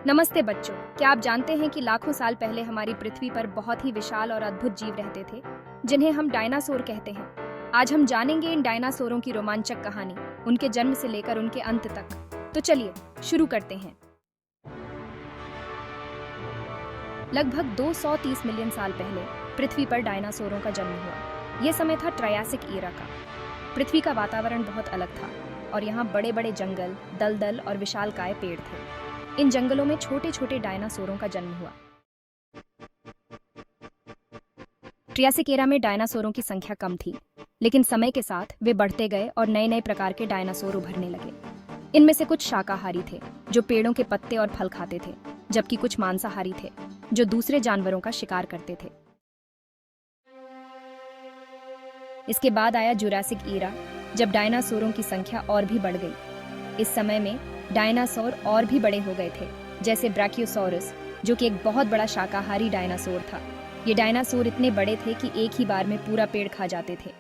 नमस्ते बच्चों, क्या आप जानते हैं कि लाखों साल पहले हमारी पृथ्वी पर बहुत ही विशाल और अद्भुत जीव रहते थे, जिन्हें हम डायनासोर कहते हैं। आज हम जानेंगे इन डायनासोरों की रोमांचक कहानी, उनके जन्म से लेकर उनके अंत तक। तो चलिए शुरू करते हैं। लगभग 230 मिलियन साल पहले पृथ्वी पर डायनासोरों का जन्म हुआ। यह समय था ट्रायासिक ईरा का। पृथ्वी का वातावरण बहुत अलग था और यहाँ बड़े बड़े जंगल, दलदल और विशालकाय पेड़ थे। इन जंगलों में छोटे छोटे डायनासोरों का जन्म हुआ। ट्रियासिक एरा में डायनासोरों की संख्या कम थी, लेकिन समय के साथ वे बढ़ते गए और नए नए प्रकार के डायनासोर उभरने लगे। इनमें से कुछ शाकाहारी थे, जो पेड़ों के पत्ते और फल खाते थे, जबकि कुछ मांसाहारी थे, जो दूसरे जानवरों का शिकार करते थे। इसके बाद आया जुरासिक ईरा, जब डायनासोरों की संख्या और भी बढ़ गई। इस समय में डायनासोर और भी बड़े हो गए थे, जैसे ब्राकियोसॉरस, जो कि एक बहुत बड़ा शाकाहारी डायनासोर था। ये डायनासोर इतने बड़े थे कि एक ही बार में पूरा पेड़ खा जाते थे।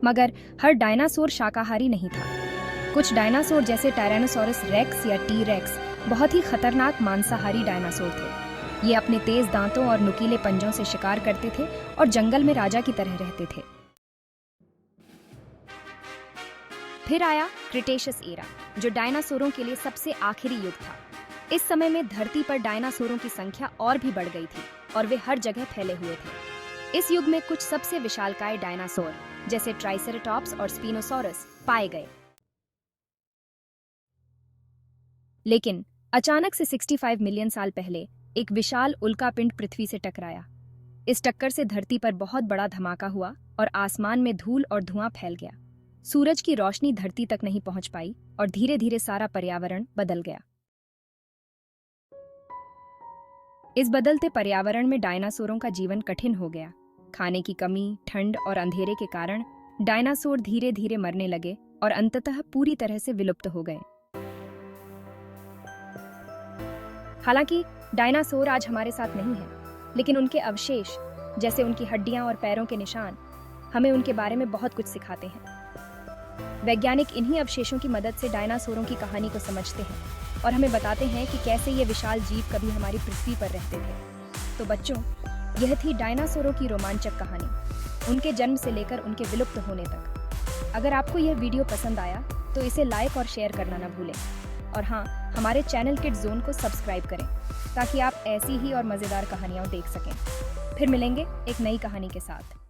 मगर हर डायनासोर शाकाहारी नहीं था। कुछ डायनासोर जैसे टायरानोसोरस रेक्स या टी रेक्स बहुत ही खतरनाक मांसाहारी डायनासोर थे। ये अपने तेज दांतों और नुकीले पंजों से शिकार करते थे और जंगल में राजा की तरह रहते थे। फिर आया क्रिटेशियस एरा, जो डायनासोरों के लिए सबसे आखिरी युग था। इस समय में धरती पर डायनासोरों की संख्या और भी बढ़ गई थी और वे हर जगह फैले हुए थे। इस युग में कुछ सबसे विशालकाय डायनासोर, जैसे ट्राइसेराटॉप्स और स्पिनोसॉरस, पाए गए। लेकिन अचानक से 65 मिलियन साल पहले एक विशाल उल्कापिंड पृथ्वी से टकराया। इस टक्कर से धरती पर बहुत बड़ा धमाका हुआ और आसमान में धूल और धुआं फैल गया। सूरज की रोशनी धरती तक नहीं पहुंच पाई और धीरे धीरे सारा पर्यावरण बदल गया। इस बदलते पर्यावरण में डायनासोरों का जीवन कठिन हो गया। खाने की कमी, ठंड और अंधेरे के कारण डायनासोर धीरे धीरे मरने लगे और अंततः पूरी तरह से विलुप्त हो गए। हालांकि डायनासोर आज हमारे साथ नहीं है, लेकिन उनके अवशेष, जैसे उनकी हड्डियां और पैरों के निशान, हमें उनके बारे में बहुत कुछ सिखाते हैं। वैज्ञानिक इन्हीं अवशेषों की मदद से डायनासोरों की कहानी को समझते हैं और हमें बताते हैं कि कैसे ये विशाल जीव कभी हमारी पृथ्वी पर रहते थे। तो बच्चों, यह थी डायनासोरों की रोमांचक कहानी, उनके जन्म से लेकर उनके विलुप्त होने तक। अगर आपको यह वीडियो पसंद आया तो इसे लाइक और शेयर करना न भूलें। और हाँ, हमारे चैनल किड्स जोन को सब्सक्राइब करें ताकि आप ऐसी ही और मज़ेदार कहानियाँ देख सकें। फिर मिलेंगे एक नई कहानी के साथ।